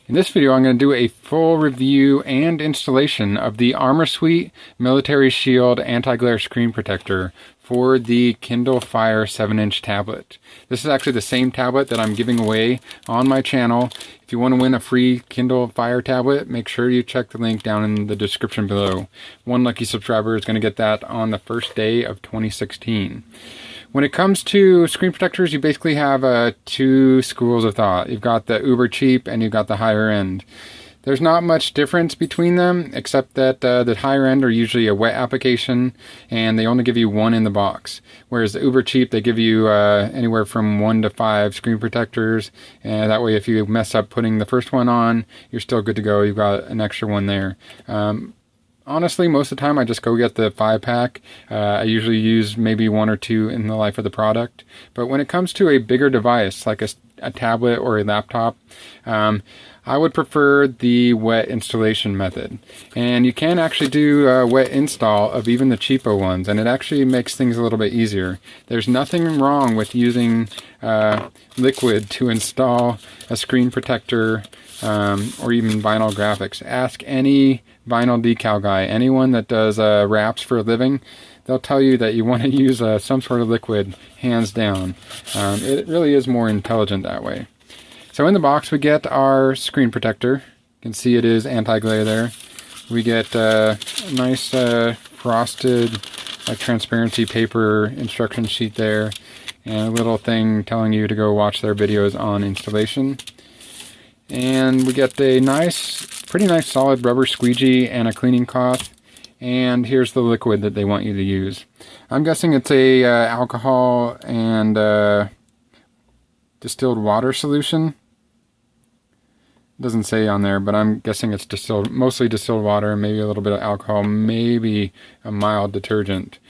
In this video, I'm going to do a full review and installation of the Armor Suite Military Shield Anti-Glare Screen Protector for the Kindle Fire 7-inch tablet. This is actually the same tablet that I'm giving away on my channel. If you want to win a free Kindle Fire tablet, make sure you check the link down in the description below. One lucky subscriber is going to get that on the first day of 2016. When it comes to screen protectors, you basically have two schools of thought. You've got the uber cheap and you've got the higher end. There's not much difference between them, except that the higher end are usually a wet application and they only give you one in the box. Whereas the uber cheap, they give you anywhere from 1 to 5 screen protectors, and that way if you mess up putting the first one on, you're still good to go. You've got an extra one there. Honestly, most of the time I just go get the 5-pack. I usually use maybe 1 or 2 in the life of the product. But when it comes to a bigger device, like a tablet or a laptop, I would prefer the wet installation method. And you can actually do a wet install of even the cheapo ones, and it actually makes things a little bit easier. There's nothing wrong with using liquid to install a screen protector or even vinyl graphics. Ask any vinyl decal guy, anyone that does wraps for a living, they'll tell you that you want to use some sort of liquid, hands down. It really is more intelligent that way. So in the box we get our screen protector. You can see it is anti-glare there. We get a nice frosted transparency paper instruction sheet there, and a little thing telling you to go watch their videos on installation. And we get a pretty nice solid rubber squeegee and a cleaning cloth. And here's the liquid that they want you to use. I'm guessing it's a alcohol and distilled water solution. It doesn't say on there, but I'm guessing it's mostly distilled water, maybe a little bit of alcohol, maybe a mild detergent.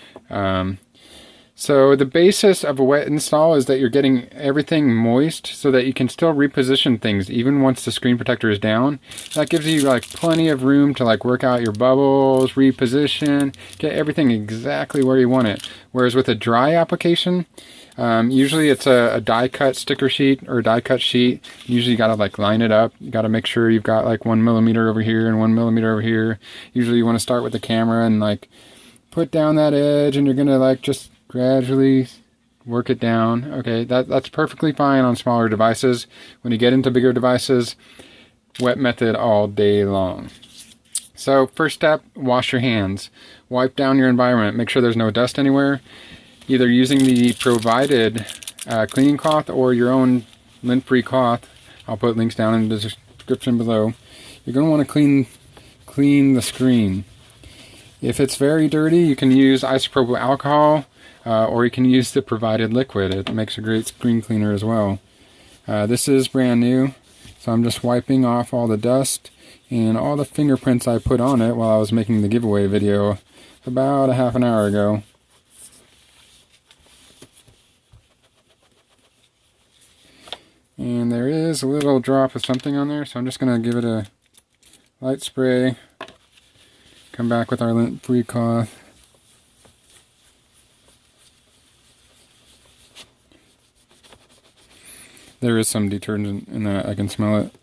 So the basis of a wet install is that you're getting everything moist so that you can still reposition things even once the screen protector is down. That gives you plenty of room to work out your bubbles, reposition, get everything exactly where you want it. Whereas with a dry application, usually it's a die cut sticker sheet or a die cut sheet. Usually you gotta line it up. You gotta make sure you've got 1 millimeter over here and 1 millimeter over here. Usually you want to start with the camera and put down that edge, and you're gonna just gradually work it down. Okay, that's perfectly fine on smaller devices. When you get into bigger devices, wet method all day long. So first step, wash your hands. Wipe down your environment. Make sure there's no dust anywhere. Either using the provided cleaning cloth or your own lint-free cloth. I'll put links down in the description below. You're going to want to clean the screen. If it's very dirty, you can use isopropyl alcohol, or you can use the provided liquid. It makes a great screen cleaner as well. This is brand new, so I'm just wiping off all the dust and all the fingerprints I put on it while I was making the giveaway video about a half an hour ago. And there is a little drop of something on there, so I'm just going to give it a light spray. Come back with our lint-free cloth. There is some detergent in that, I can smell it.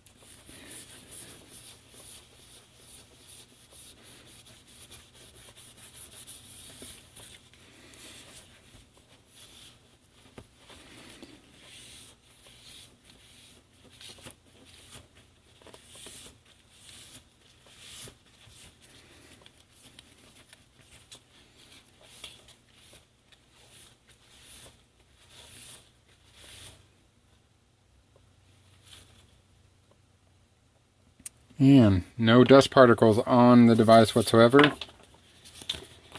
And no dust particles on the device whatsoever.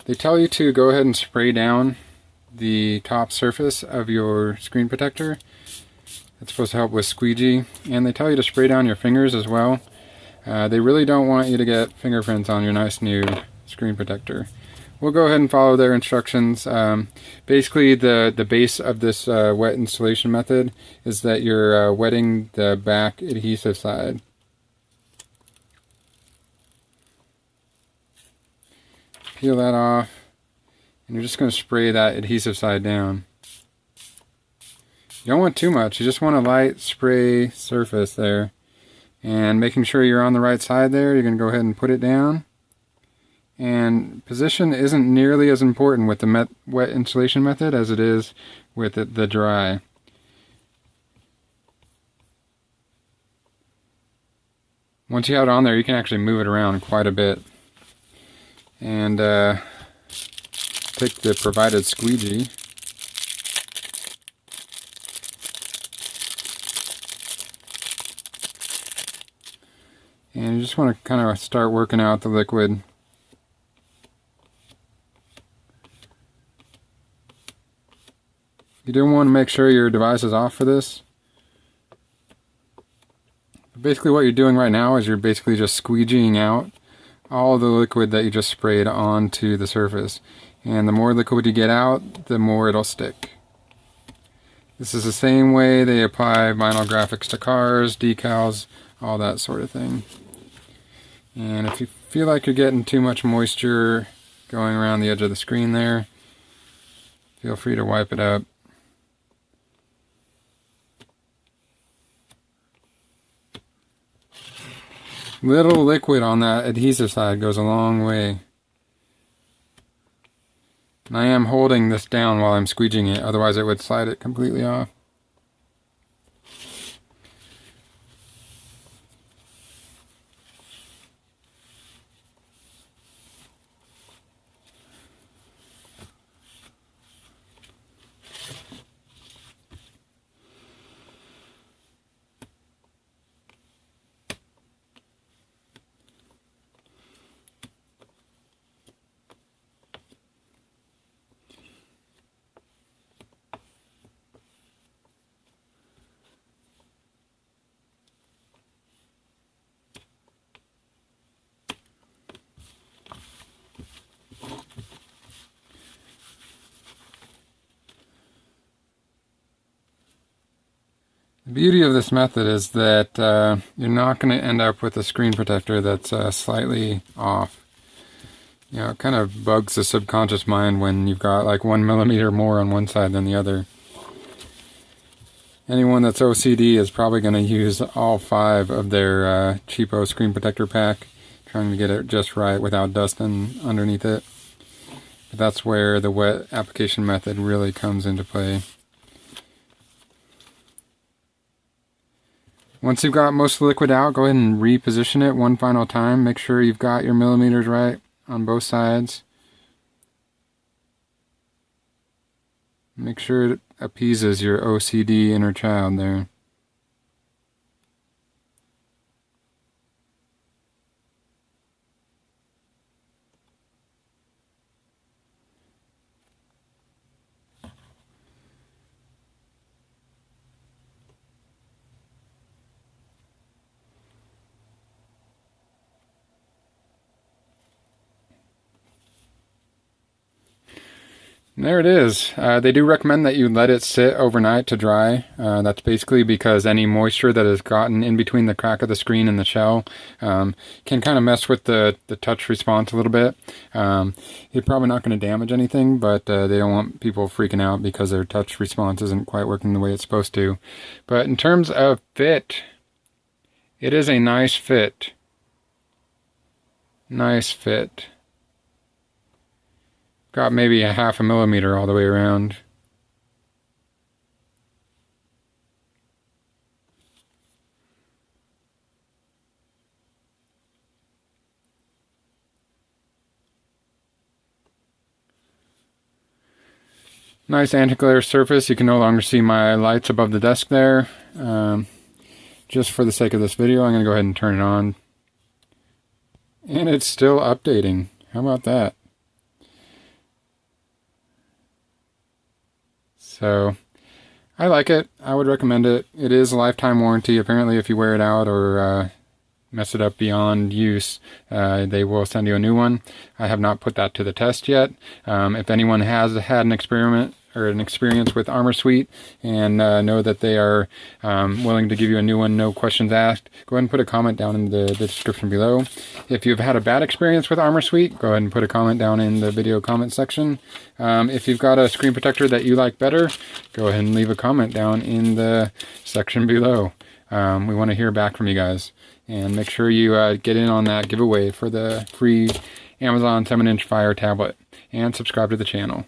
They tell you to go ahead and spray down the top surface of your screen protector. That's supposed to help with squeegee. And they tell you to spray down your fingers as well. They really don't want you to get fingerprints on your nice new screen protector. We'll go ahead and follow their instructions. Basically, the base of this wet installation method is that you're wetting the back adhesive side. Peel that off, and you're just going to spray that adhesive side down. You don't want too much, you just want a light spray surface there. And making sure you're on the right side there, you're going to go ahead and put it down. And position isn't nearly as important with the wet installation method as it is with the dry. Once you have it on there, you can actually move it around quite a bit. And take the provided squeegee. And you just want to kind of start working out the liquid. You do want to make sure your device is off for this. Basically what you're doing right now is you're basically just squeegeeing out all the liquid that you just sprayed onto the surface. And the more liquid you get out, the more it'll stick. This is the same way they apply vinyl graphics to cars, decals, all that sort of thing. And if you feel like you're getting too much moisture going around the edge of the screen there, feel free to wipe it up. Little liquid on that adhesive side goes a long way. And I am holding this down while I'm squeegeeing it, otherwise it would slide it completely off. The beauty of this method is that you're not going to end up with a screen protector that's slightly off. You know, it kind of bugs the subconscious mind when you've got like 1 millimeter more on one side than the other. Anyone that's OCD is probably going to use all 5 of their cheapo screen protector pack, trying to get it just right without dusting underneath it. But that's where the wet application method really comes into play. Once you've got most of the liquid out, go ahead and reposition it one final time. Make sure you've got your millimeters right on both sides. Make sure it appeases your OCD inner child there. And there it is. They do recommend that you let it sit overnight to dry. That's basically because any moisture that has gotten in between the crack of the screen and the shell can kind of mess with the touch response a little bit. You're probably not going to damage anything, but they don't want people freaking out because their touch response isn't quite working the way it's supposed to. But in terms of fit, it is a nice fit. Nice fit. Got maybe a 1/2 millimeter all the way around. Nice anti-glare surface. You can no longer see my lights above the desk there. Just for the sake of this video, I'm going to go ahead and turn it on. And it's still updating. How about that? So, I like it. I would recommend it. It is a lifetime warranty. Apparently, if you wear it out or mess it up beyond use, they will send you a new one. I have not put that to the test yet. If anyone has had an experience with Armor Suite and know that they are willing to give you a new one, no questions asked, go ahead and put a comment down in the description below. If you've had a bad experience with Armor Suite, go ahead and put a comment down in the video comment section. If you've got a screen protector that you like better, go ahead and leave a comment down in the section below. We want to hear back from you guys. And make sure you get in on that giveaway for the free Amazon 7-inch Fire tablet. And subscribe to the channel.